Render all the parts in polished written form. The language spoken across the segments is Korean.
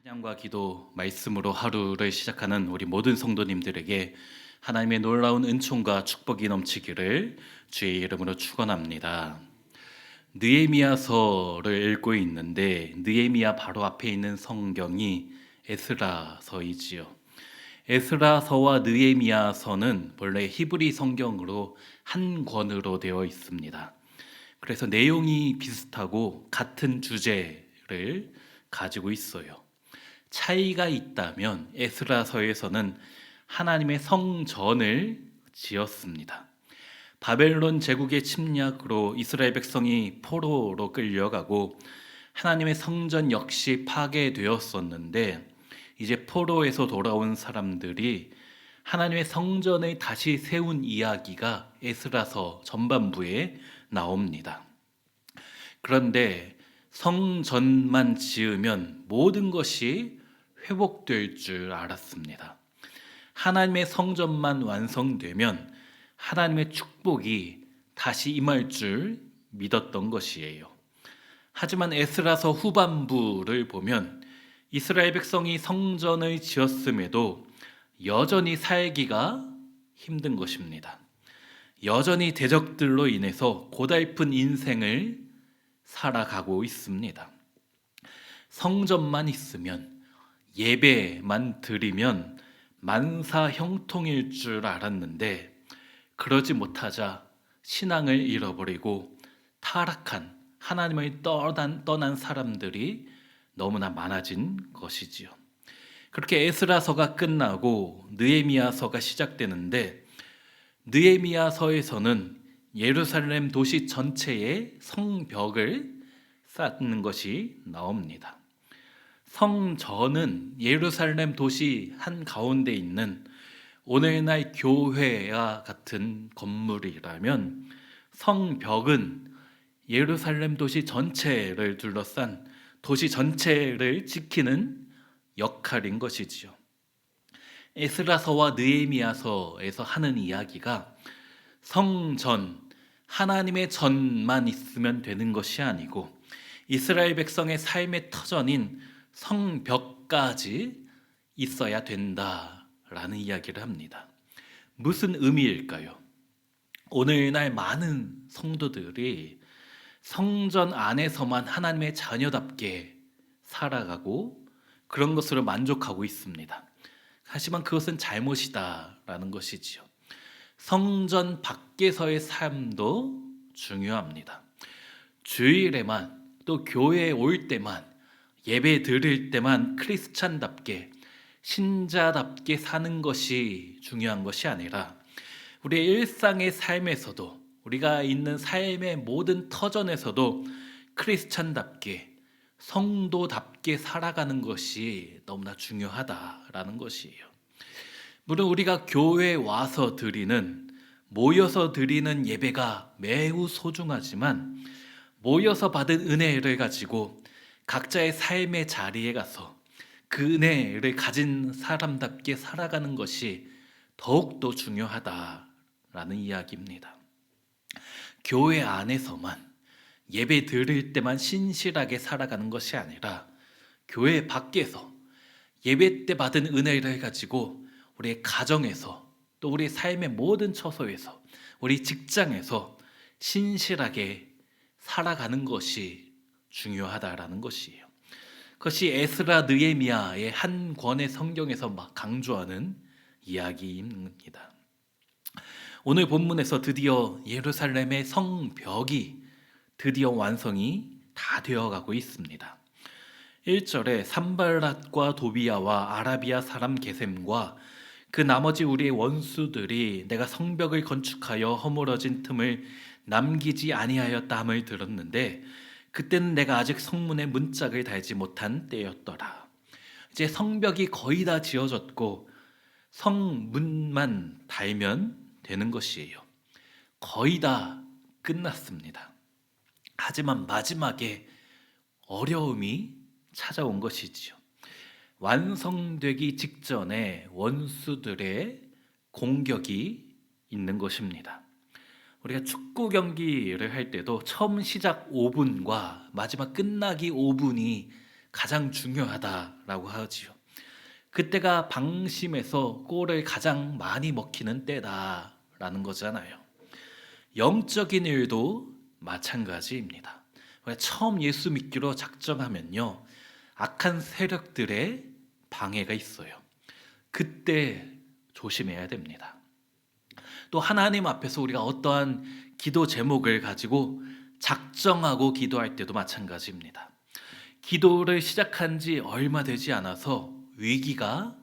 찬양과 기도, 말씀으로 하루를 시작하는 우리 모든 성도님들에게 하나님의 놀라운 은총과 축복이 넘치기를 주의 이름으로 축원합니다. 느헤미야서를 읽고 있는데 느헤미야 바로 앞에 있는 성경이 에스라서이지요. 에스라서와 느헤미야서는 본래 히브리 성경으로 한 권으로 되어 있습니다. 그래서 내용이 비슷하고 같은 주제를 가지고 있어요. 차이가 있다면 에스라서에서는 하나님의 성전을 지었습니다. 바벨론 제국의 침략으로 이스라엘 백성이 포로로 끌려가고 하나님의 성전 역시 파괴되었었는데 이제 포로에서 돌아온 사람들이 하나님의 성전을 다시 세운 이야기가 에스라서 전반부에 나옵니다. 그런데 성전만 지으면 모든 것이 회복될 줄 알았습니다. 하나님의 성전만 완성되면 하나님의 축복이 다시 임할 줄 믿었던 것이에요. 하지만 에스라서 후반부를 보면 이스라엘 백성이 성전을 지었음에도 여전히 살기가 힘든 것입니다. 여전히 대적들로 인해서 고달픈 인생을 살아가고 있습니다. 성전만 있으면, 예배만 드리면 만사 형통일 줄 알았는데 그러지 못하자 신앙을 잃어버리고 타락한, 하나님을 떠난 사람들이 너무나 많아진 것이지요. 그렇게 에스라서가 끝나고 느헤미야서가 시작되는데 느헤미야서에서는 예루살렘 도시 전체에 성벽을 쌓는 것이 나옵니다. 성전은 예루살렘 도시 한가운데 있는 오늘날 교회와 같은 건물이라면 성벽은 예루살렘 도시 전체를 둘러싼 도시 전체를 지키는 역할인 것이지요. 에스라서와 느헤미야서에서 하는 이야기가 성전, 하나님의 전만 있으면 되는 것이 아니고 이스라엘 백성의 삶의 터전인 성벽까지 있어야 된다라는 이야기를 합니다. 무슨 의미일까요? 오늘날 많은 성도들이 성전 안에서만 하나님의 자녀답게 살아가고 그런 것으로 만족하고 있습니다. 하지만 그것은 잘못이다라는 것이지요. 성전 밖에서의 삶도 중요합니다. 주일에만 또 교회에 올 때만 예배 드릴 때만 크리스찬답게 신자답게 사는 것이 중요한 것이 아니라 우리의 일상의 삶에서도 우리가 있는 삶의 모든 터전에서도 크리스찬답게 성도답게 살아가는 것이 너무나 중요하다라는 것이에요. 물론 우리가 교회에 와서 모여서 드리는 예배가 매우 소중하지만 모여서 받은 은혜를 가지고 각자의 삶의 자리에 가서 그 은혜를 가진 사람답게 살아가는 것이 더욱더 중요하다라는 이야기입니다. 교회 안에서만 예배 드릴 때만 신실하게 살아가는 것이 아니라 교회 밖에서 예배 때 받은 은혜를 가지고 우리의 가정에서 또 우리 삶의 모든 처소에서 우리 직장에서 신실하게 살아가는 것이 중요하다라는 것이에요. 그것이 에스라 느헤미야의 한 권의 성경에서 막 강조하는 이야기입니다. 오늘 본문에서 드디어 예루살렘의 성벽이 드디어 완성이 다 되어가고 있습니다. 1절에 산발랏과 도비야와 아라비아 사람 게셈과 그 나머지 우리의 원수들이 내가 성벽을 건축하여 허물어진 틈을 남기지 아니하였다함을 들었는데 그때는 내가 아직 성문에 문짝을 달지 못한 때였더라. 이제 성벽이 거의 다 지어졌고 성문만 달면 되는 것이에요. 거의 다 끝났습니다. 하지만 마지막에 어려움이 찾아온 것이지요. 완성되기 직전에 원수들의 공격이 있는 것입니다. 우리가 축구 경기를 할 때도 처음 시작 5분과 마지막 끝나기 5분이 가장 중요하다라고 하지요. 그때가 방심해서 꼴을 가장 많이 먹히는 때다라는 거잖아요. 영적인 일도 마찬가지입니다. 처음 예수 믿기로 작정하면요, 악한 세력들의 방해가 있어요. 그때 조심해야 됩니다. 또 하나님 앞에서 우리가 어떠한 기도 제목을 가지고 작정하고 기도할 때도 마찬가지입니다. 기도를 시작한 지 얼마 되지 않아서 위기가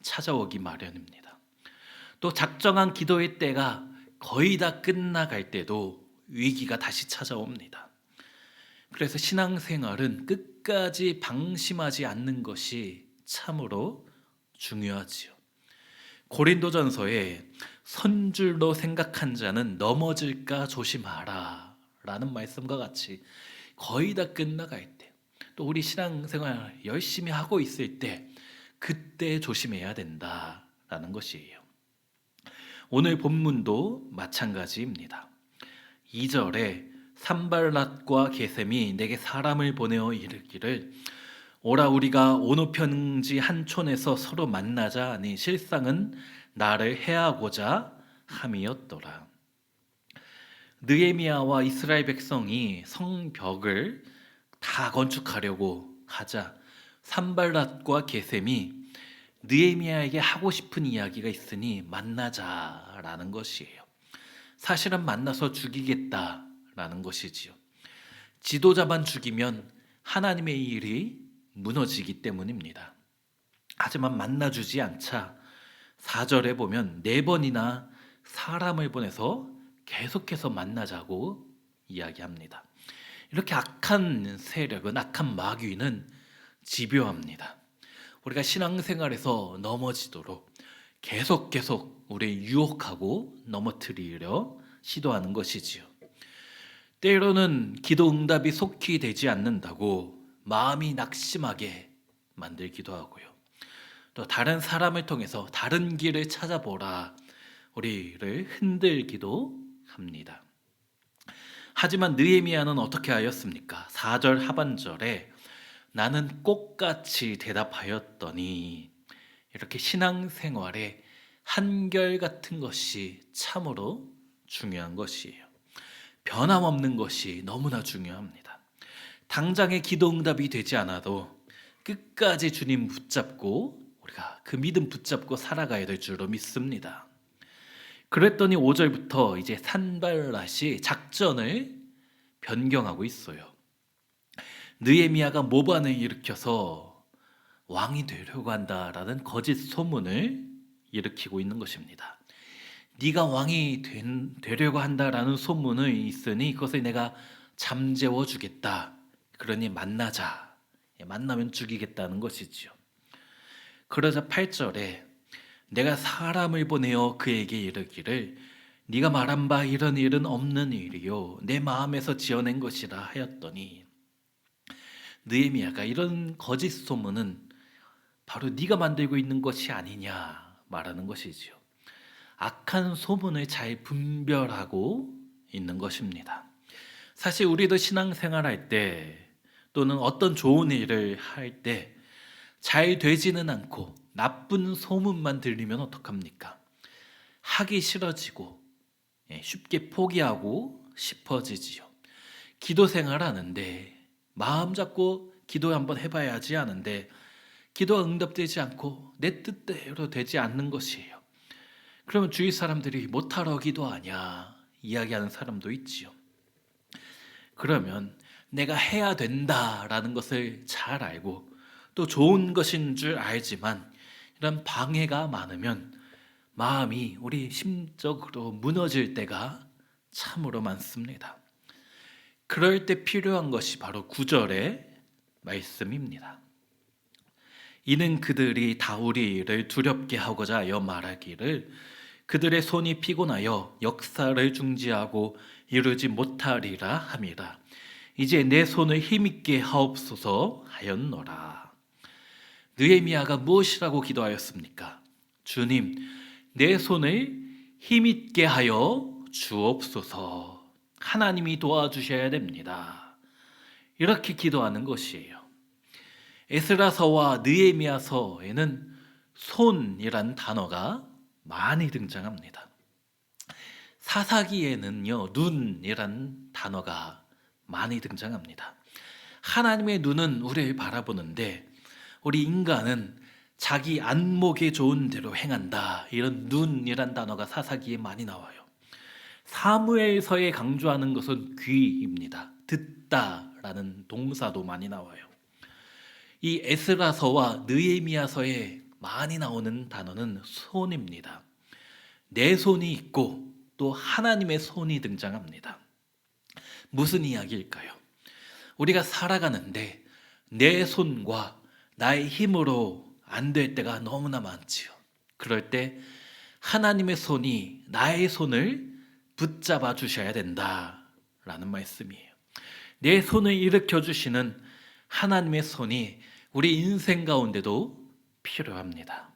찾아오기 마련입니다. 또 작정한 기도의 때가 거의 다 끝나갈 때도 위기가 다시 찾아옵니다. 그래서 신앙생활은 끝까지 방심하지 않는 것이 참으로 중요하지요. 고린도전서에 선줄로 생각한 자는 넘어질까 조심하라 라는 말씀과 같이 거의 다 끝나갈 때, 또 우리 신앙생활 열심히 하고 있을 때, 그때 조심해야 된다라는 것이에요. 오늘 본문도 마찬가지입니다. 2절에 산발랏과 게셈이 내게 사람을 보내어 이르기를 오라 우리가 어느 편지 한 촌에서 서로 만나자 하니 실상은 나를 해하고자 함이었더라. 느헤미야와 이스라엘 백성이 성벽을 다 건축하려고 하자 산발랏과 게셈이 느헤미야에게 하고 싶은 이야기가 있으니 만나자라는 것이에요. 사실은 만나서 죽이겠다라는 것이지요. 지도자만 죽이면 하나님의 일이 무너지기 때문입니다. 하지만 만나주지 않자 4절에 보면 4번이나 사람을 보내서 계속해서 만나자고 이야기합니다. 이렇게 악한 세력은, 악한 마귀는 집요합니다. 우리가 신앙생활에서 넘어지도록 계속 우리 유혹하고 넘어뜨리려 시도하는 것이지요. 때로는 기도 응답이 속히 되지 않는다고 마음이 낙심하게 만들기도 하고요. 또 다른 사람을 통해서 다른 길을 찾아보라 우리를 흔들기도 합니다. 하지만 느헤미야는 어떻게 하였습니까? 4절 하반절에 나는 꽃같이 대답하였더니, 이렇게 신앙생활에 한결같은 것이 참으로 중요한 것이에요. 변함없는 것이 너무나 중요합니다. 당장의 기도 응답이 되지 않아도 끝까지 주님 붙잡고 우리가 그 믿음 붙잡고 살아가야 될 줄로 믿습니다. 그랬더니 5절부터 이제 산발랏이 작전을 변경하고 있어요. 느헤미야가 모반을 일으켜서 왕이 되려고 한다라는 거짓 소문을 일으키고 있는 것입니다. 네가 왕이 되려고 한다라는 소문이 있으니 그것을 내가 잠재워 주겠다. 그러니 만나자. 만나면 죽이겠다는 것이지요. 그러자 8절에 내가 사람을 보내어 그에게 이르기를 네가 말한 바 이런 일은 없는 일이요 내 마음에서 지어낸 것이라 하였더니, 느헤미야가 이런 거짓 소문은 바로 네가 만들고 있는 것이 아니냐 말하는 것이지요. 악한 소문을 잘 분별하고 있는 것입니다. 사실 우리도 신앙생활할 때 또는 어떤 좋은 일을 할 때 잘 되지는 않고 나쁜 소문만 들리면 어떡합니까? 하기 싫어지고 쉽게 포기하고 싶어지지요. 기도 생활하는데 마음 잡고 기도 한번 해봐야지 하는데 기도가 응답되지 않고 내 뜻대로 되지 않는 것이에요. 그러면 주위 사람들이 못하러 기도하냐 이야기하는 사람도 있지요. 그러면 내가 해야 된다라는 것을 잘 알고 또 좋은 것인 줄 알지만 이런 방해가 많으면 마음이 우리 심적으로 무너질 때가 참으로 많습니다. 그럴 때 필요한 것이 바로 9절의 말씀입니다. 이는 그들이 다 우리를 두렵게 하고자 하여 말하기를 그들의 손이 피곤하여 역사를 중지하고 이루지 못하리라 함이라. 이제 내 손을 힘있게 하옵소서 하였노라. 느헤미야가 무엇이라고 기도하였습니까? 주님, 내 손을 힘있게 하여 주옵소서. 하나님이 도와주셔야 됩니다. 이렇게 기도하는 것이에요. 에스라서와 느헤미야서에는 손이란 단어가 많이 등장합니다. 사사기에는요, 눈이란 단어가 많이 등장합니다. 하나님의 눈은 우리를 바라보는데 우리 인간은 자기 안목에 좋은 대로 행한다. 이런 눈이란 단어가 사사기에 많이 나와요. 사무엘서에 강조하는 것은 귀입니다. 듣다라는 동사도 많이 나와요. 이 에스라서와 느헤미야서에 많이 나오는 단어는 손입니다. 내 손이 있고 또 하나님의 손이 등장합니다. 무슨 이야기일까요? 우리가 살아가는데 내 손과 나의 힘으로 안 될 때가 너무나 많지요. 그럴 때 하나님의 손이 나의 손을 붙잡아 주셔야 된다라는 말씀이에요. 내 손을 일으켜 주시는 하나님의 손이 우리 인생 가운데도 필요합니다.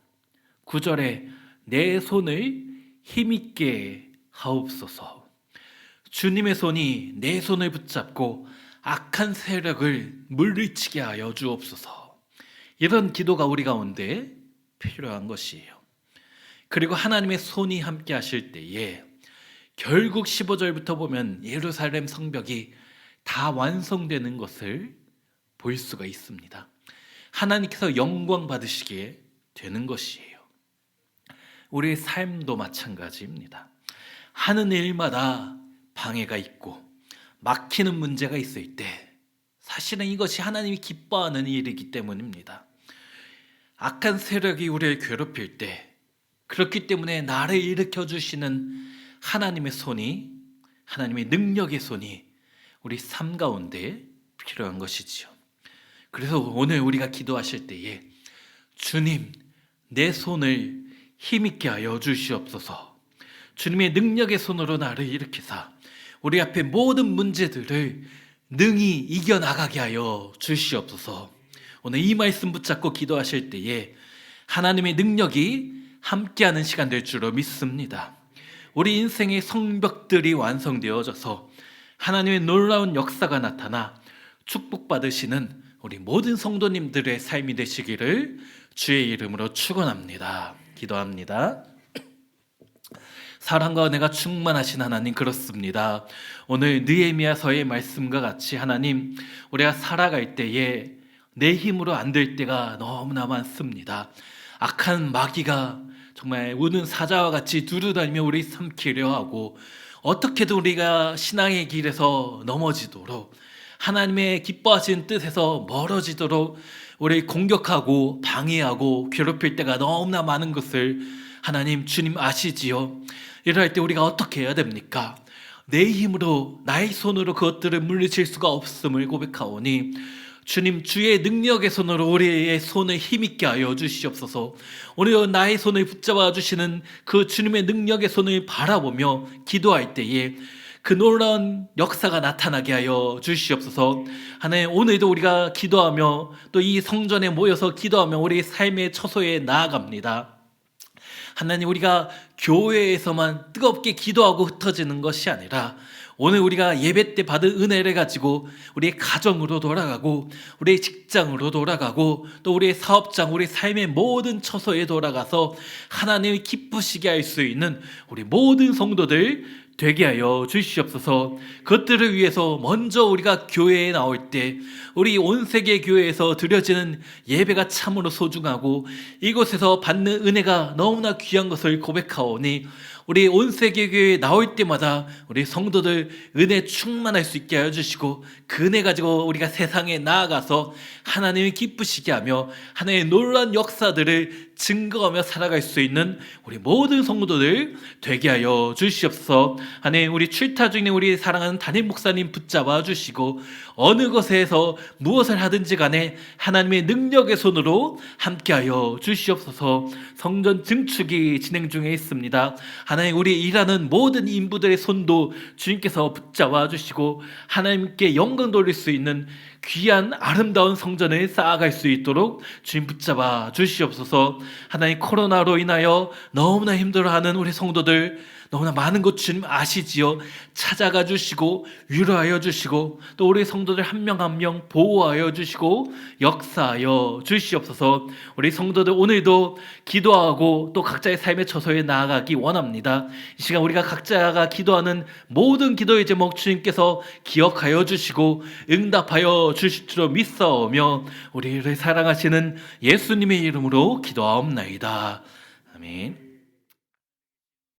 9절에 내 손을 힘있게 하옵소서. 주님의 손이 내 손을 붙잡고 악한 세력을 물리치게 하여 주옵소서. 이런 기도가 우리 가운데 필요한 것이에요. 그리고 하나님의 손이 함께 하실 때에 결국 15절부터 보면 예루살렘 성벽이 다 완성되는 것을 볼 수가 있습니다. 하나님께서 영광 받으시게 되는 것이에요. 우리의 삶도 마찬가지입니다. 하는 일마다 방해가 있고 막히는 문제가 있을 때 사실은 이것이 하나님이 기뻐하는 일이기 때문입니다. 악한 세력이 우리를 괴롭힐 때 그렇기 때문에 나를 일으켜 주시는 하나님의 손이, 하나님의 능력의 손이 우리 삶 가운데 필요한 것이지요. 그래서 오늘 우리가 기도하실 때에 주님, 내 손을 힘있게 하여 주시옵소서. 주님의 능력의 손으로 나를 일으키사 우리 앞에 모든 문제들을 능히 이겨나가게 하여 주시옵소서. 오늘 이 말씀 붙잡고 기도하실 때에 하나님의 능력이 함께하는 시간 될 줄로 믿습니다. 우리 인생의 성벽들이 완성되어져서 하나님의 놀라운 역사가 나타나 축복받으시는 우리 모든 성도님들의 삶이 되시기를 주의 이름으로 축원합니다. 기도합니다. 사랑과 은혜가 충만하신 하나님, 그렇습니다. 오늘 느헤미야서의 말씀과 같이 하나님, 우리가 살아갈 때에 내 힘으로 안 될 때가 너무나 많습니다. 악한 마귀가 정말 우는 사자와 같이 두루다니며 우리 삼키려 하고 어떻게든 우리가 신앙의 길에서 넘어지도록, 하나님의 기뻐하시는 뜻에서 멀어지도록 우리를 공격하고 방해하고 괴롭힐 때가 너무나 많은 것을 하나님, 주님 아시지요. 이럴 때 우리가 어떻게 해야 됩니까? 내 힘으로, 나의 손으로 그것들을 물리칠 수가 없음을 고백하오니 주님, 주의 능력의 손으로 우리의 손을 힘있게 하여 주시옵소서. 오늘 나의 손을 붙잡아 주시는 그 주님의 능력의 손을 바라보며 기도할 때에 그 놀라운 역사가 나타나게 하여 주시옵소서. 하나님, 오늘도 우리가 기도하며 또 이 성전에 모여서 기도하며 우리 삶의 처소에 나아갑니다. 하나님, 우리가 교회에서만 뜨겁게 기도하고 흩어지는 것이 아니라 오늘 우리가 예배 때 받은 은혜를 가지고 우리의 가정으로 돌아가고 우리의 직장으로 돌아가고 또 우리의 사업장, 우리 삶의 모든 처소에 돌아가서 하나님을 기쁘시게 할 수 있는 우리 모든 성도들 되게 하여 주시옵소서. 그것들을 위해서 먼저 우리가 교회에 나올 때 우리 온 세계 교회에서 드려지는 예배가 참으로 소중하고 이곳에서 받는 은혜가 너무나 귀한 것을 고백하오니 우리 온 세계 교회에 나올 때마다 우리 성도들 은혜 충만할 수 있게 하여 주시고 그 은혜 가지고 우리가 세상에 나아가서 하나님을 기쁘시게 하며 하나님의 놀라운 역사들을 증거하며 살아갈 수 있는 우리 모든 성도들 되게 하여 주시옵소서. 하나님, 우리 출타 중에 우리 사랑하는 담임 목사님 붙잡아 주시고 어느 것에서 무엇을 하든지 간에 하나님의 능력의 손으로 함께하여 주시옵소서. 성전 증축이 진행 중에 있습니다. 하나님, 우리 일하는 모든 인부들의 손도 주님께서 붙잡아 주시고 하나님께 영광 돌릴 수 있는 귀한 아름다운 성전을 쌓아갈 수 있도록 주님 붙잡아 주시옵소서. 하나님, 코로나로 인하여 너무나 힘들어하는 우리 성도들, 너무나 많은 것 주님 아시지요. 찾아가 주시고 위로하여 주시고 또 우리 성도들 한 명 한 명 보호하여 주시고 역사하여 주시옵소서. 우리 성도들 오늘도 기도하고 또 각자의 삶의 처소에 나아가기 원합니다. 이 시간 우리가 각자가 기도하는 모든 기도의 제목 주님께서 기억하여 주시고 응답하여 주실 줄 믿사오며 우리를 사랑하시는 예수님의 이름으로 기도하옵나이다. 아멘.